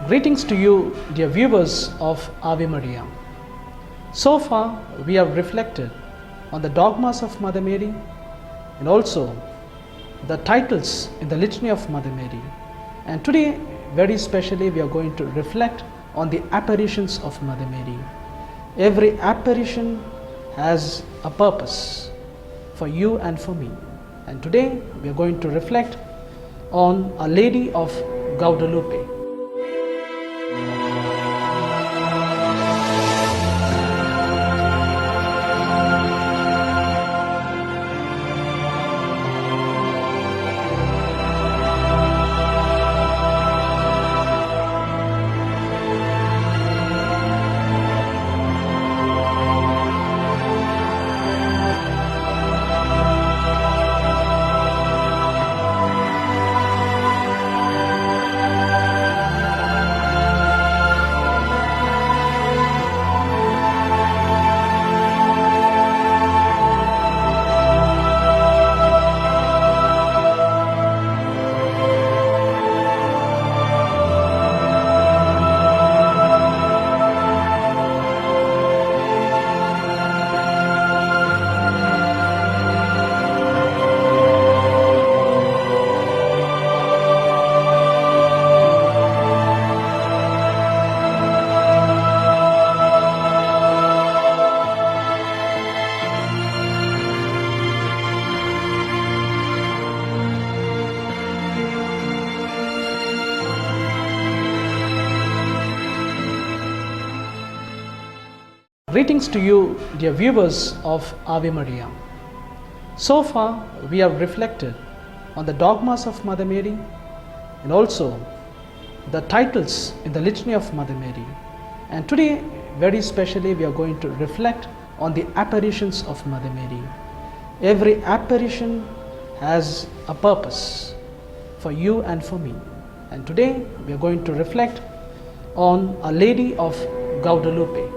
Greetings to you, dear viewers of Ave Maria. So far, we have reflected on the dogmas of Mother Mary and also the titles in the Litany of Mother Mary. And today, very especially, we are going to reflect on the apparitions of Mother Mary. Every apparition has a purpose for you and for me. And today, we are going to reflect on Our Lady of Guadalupe. Greetings to you, dear viewers of Ave Maria. So far, we have reflected on the dogmas of Mother Mary and also the titles in the Litany of Mother Mary. And today, very especially, we are going to reflect on the apparitions of Mother Mary. Every apparition has a purpose for you and for me. And today, we are going to reflect on Our Lady of Guadalupe.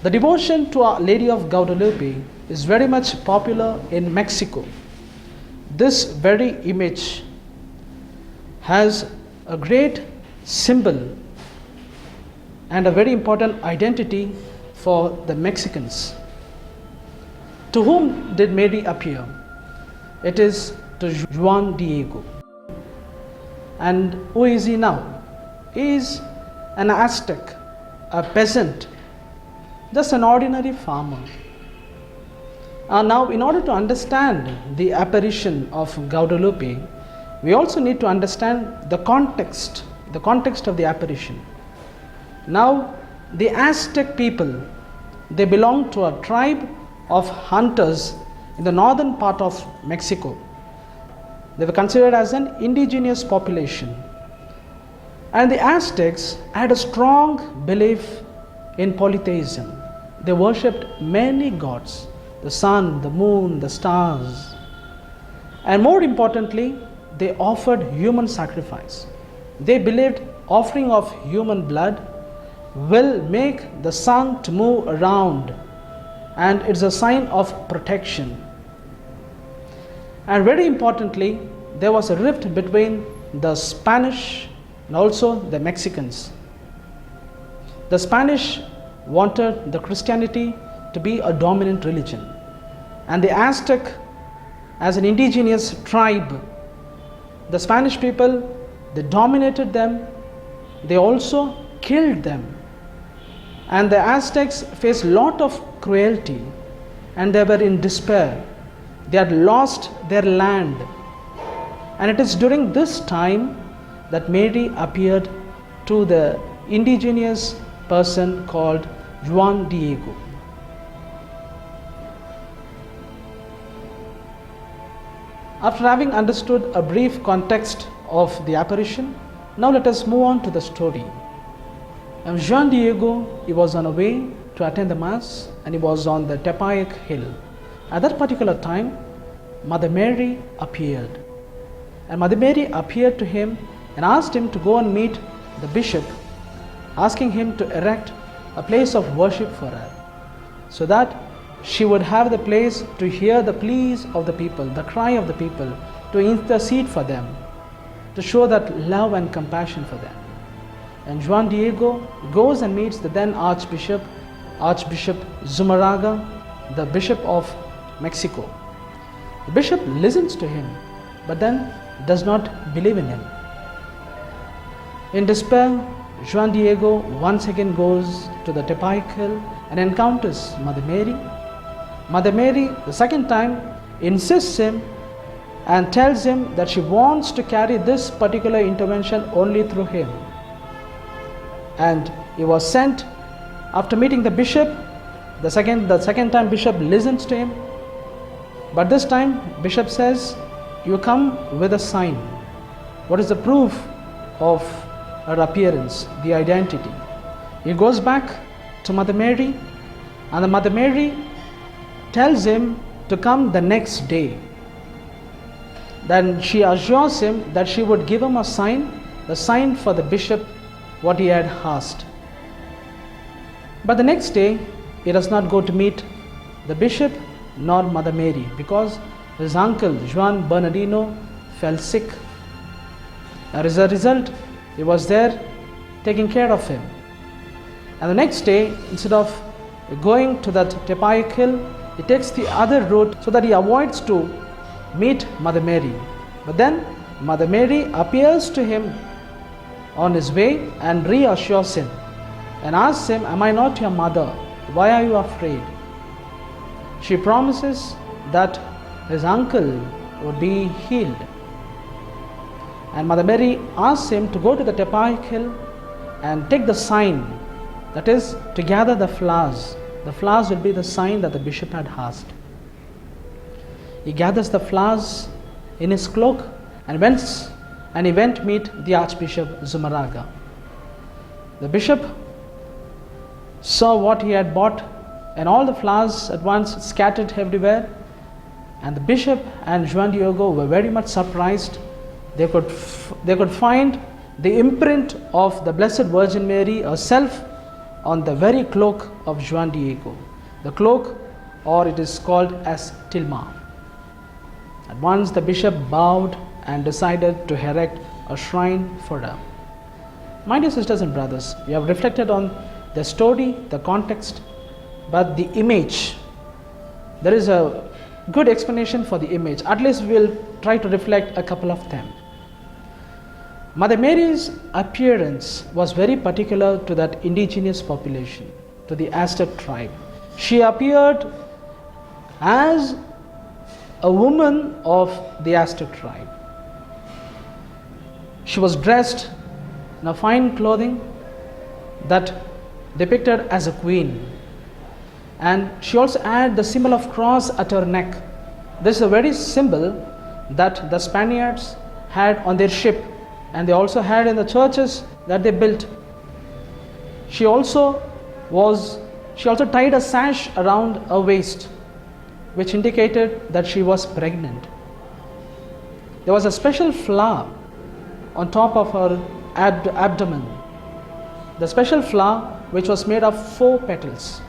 The devotion to Our Lady of Guadalupe is very much popular in Mexico. This very image has a great symbol and a very important identity for the Mexicans. To whom did Mary appear? It is to Juan Diego. And who is he now? He is an Aztec, a peasant, just an ordinary farmer. Now, in order to understand the apparition of Guadalupe, we also need to understand the context of the apparition. Now, the Aztec people, they belong to a tribe of hunters in the northern part of Mexico. They were considered as an indigenous population. And the Aztecs had a strong belief in polytheism. They worshipped many gods, the sun, the moon, the stars. And more importantly, they offered human sacrifice. They believed offering of human blood will make the sun to move around and it's a sign of protection. And very importantly, there was a rift between the Spanish and also the Mexicans. The Spanish wanted the Christianity to be a dominant religion, and the Aztec, as an indigenous tribe, the Spanish people, they dominated them, they also killed them. And the Aztecs faced a lot of cruelty, and they were in despair. They had lost their land. And it is during this time that Mary appeared to the indigenous person called Juan Diego. After having understood a brief context of the apparition, now let us move on to the story. Juan Diego, he was on a way to attend the Mass, and he was on the Tepeyac hill. At that particular time, Mother Mary appeared. And Mother Mary appeared to him and asked him to go and meet the bishop, asking him to erect a place of worship for her, so that she would have the place to hear the pleas of the people, the cry of the people, to intercede for them, to show that love and compassion for them. And Juan Diego goes and meets the then Archbishop Zumarraga, the Bishop of Mexico. The bishop listens to him, but then does not believe in him. In despair, Juan Diego once again goes to the Tepeyac hill and encounters Mother Mary. Mother Mary, the second time, insists him and tells him that she wants to carry this particular intervention only through him. And he was sent after meeting the bishop. The second time bishop listens to him, but this time bishop says, you come with a sign. What is the proof of her appearance, the identity? He goes back to Mother Mary, and the Mother Mary tells him to come the next day. Then she assures him that she would give him a sign, the sign for the bishop, what he had asked. But the next day, he does not go to meet the bishop nor Mother Mary, because his uncle Juan Bernardino fell sick. As a result, he was there taking care of him. And the next day, instead of going to that Tepeyac hill, he takes the other route so that he avoids to meet Mother Mary. But then Mother Mary appears to him on his way and reassures him and asks him, am I not your mother? Why are you afraid? She promises that his uncle would be healed. And Mother Mary asks him to go to the Tepeyac hill and take the sign, that is, to gather the flowers. The flowers will be the sign that the bishop had asked. He gathers the flowers in his cloak and he went meet the Archbishop Zumarraga. The bishop saw what he had bought, and all the flowers at once scattered everywhere, and the bishop and Juan Diego were very much surprised. They could find the imprint of the Blessed Virgin Mary herself on the very cloak of Juan Diego. The cloak, or it is called as tilma. At once the bishop bowed and decided to erect a shrine for her. My dear sisters and brothers, we have reflected on the story, the context, but the image, there is a good explanation for the image. At least we will try to reflect a couple of them. Mother Mary's appearance was very particular to that indigenous population, to the Aztec tribe. She appeared as a woman of the Aztec tribe. She was dressed in a fine clothing that depicted as a queen, and she also had the symbol of cross at her neck. This is a very symbol that the Spaniards had on their ship, and they also had in the churches that they built. She also tied a sash around her waist, which indicated that she was pregnant. There was a special flower on top of her abdomen. The special flower, which was made of 4 petals.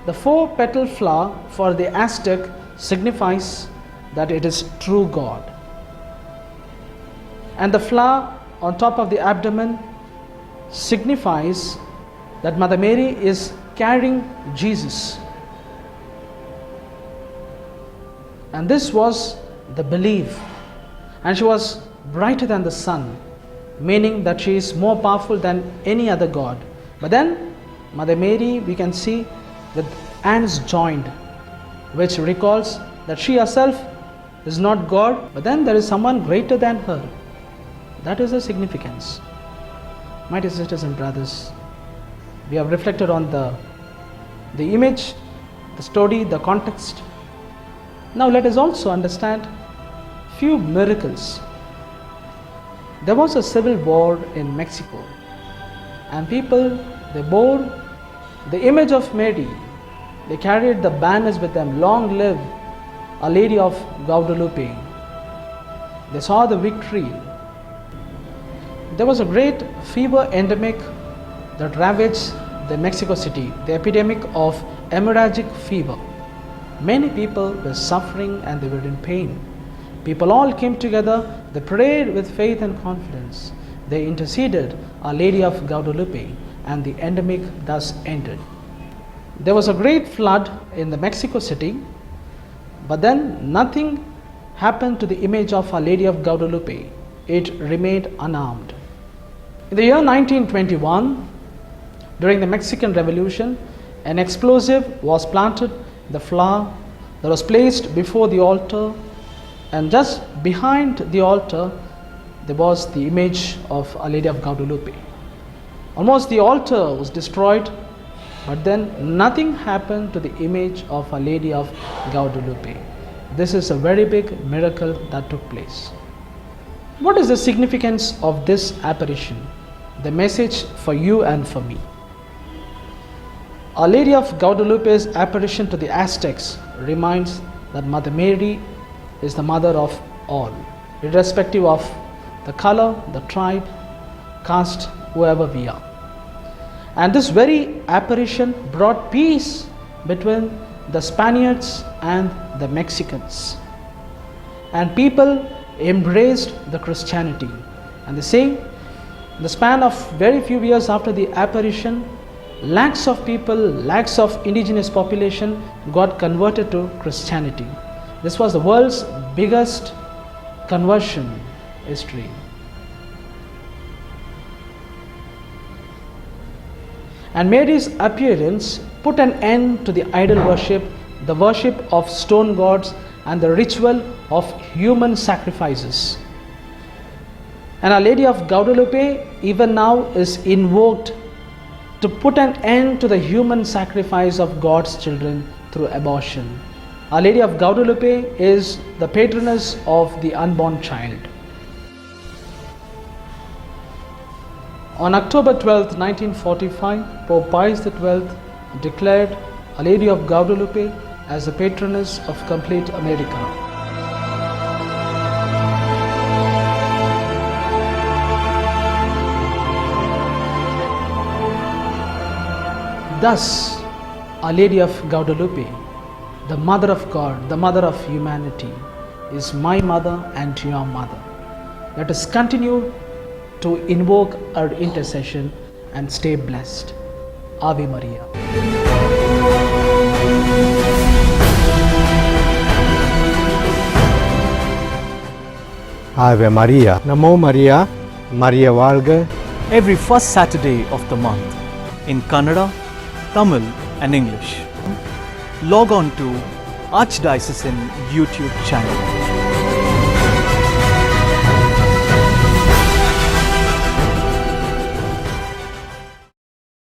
The 4-petal flower for the Aztec signifies that it is true God. And the flower on top of the abdomen signifies that Mother Mary is carrying Jesus. And this was the belief. And she was brighter than the sun, meaning that she is more powerful than any other god. But then Mother Mary, we can see with hands joined, which recalls that she herself is not God, but then there is someone greater than her. That is the significance. My dear sisters and brothers, we have reflected on the image, the story, the context. Now let us also understand few miracles. There was a civil war in Mexico, and people, they bore the image of Mary. They carried the banners with them, "Long live Our Lady of Guadalupe." They saw the victory. There was a great fever endemic that ravaged the Mexico City, the epidemic of hemorrhagic fever. Many people were suffering and they were in pain. People all came together, they prayed with faith and confidence. They interceded Our Lady of Guadalupe, and the endemic thus ended. There was a great flood in the Mexico City, but then nothing happened to the image of Our Lady of Guadalupe. It remained unharmed. In the year 1921, during the Mexican Revolution, an explosive was planted in the flower that was placed before the altar, and just behind the altar there was the image of Our Lady of Guadalupe. Almost the altar was destroyed, but then nothing happened to the image of Our Lady of Guadalupe. This is a very big miracle that took place. What is the significance of this apparition? The message for you and for me. Our Lady of Guadalupe's apparition to the Aztecs reminds that Mother Mary is the mother of all, irrespective of the color, the tribe, caste, whoever we are. And this very apparition brought peace between the Spaniards and the Mexicans. And people embraced the Christianity. And the same, in the span of very few years after the apparition, lakhs of people, lakhs of indigenous population got converted to Christianity. This was the world's biggest conversion history. And Mary's appearance put an end to the idol worship, the worship of stone gods, and the ritual of human sacrifices. And Our Lady of Guadalupe even now is invoked to put an end to the human sacrifice of God's children through abortion. Our Lady of Guadalupe is the patroness of the unborn child. On October 12, 1945, Pope Pius XII declared Our Lady of Guadalupe as the patroness of complete America. Thus, Our Lady of Guadalupe, the Mother of God, the Mother of humanity, is my mother and your mother. Let us continue to invoke her intercession and stay blessed. Ave Maria. Ave Maria. Namo Maria. Maria Valga. Every first Saturday of the month in Kannada, Tamil and English. Log on to Archdiocesan YouTube channel.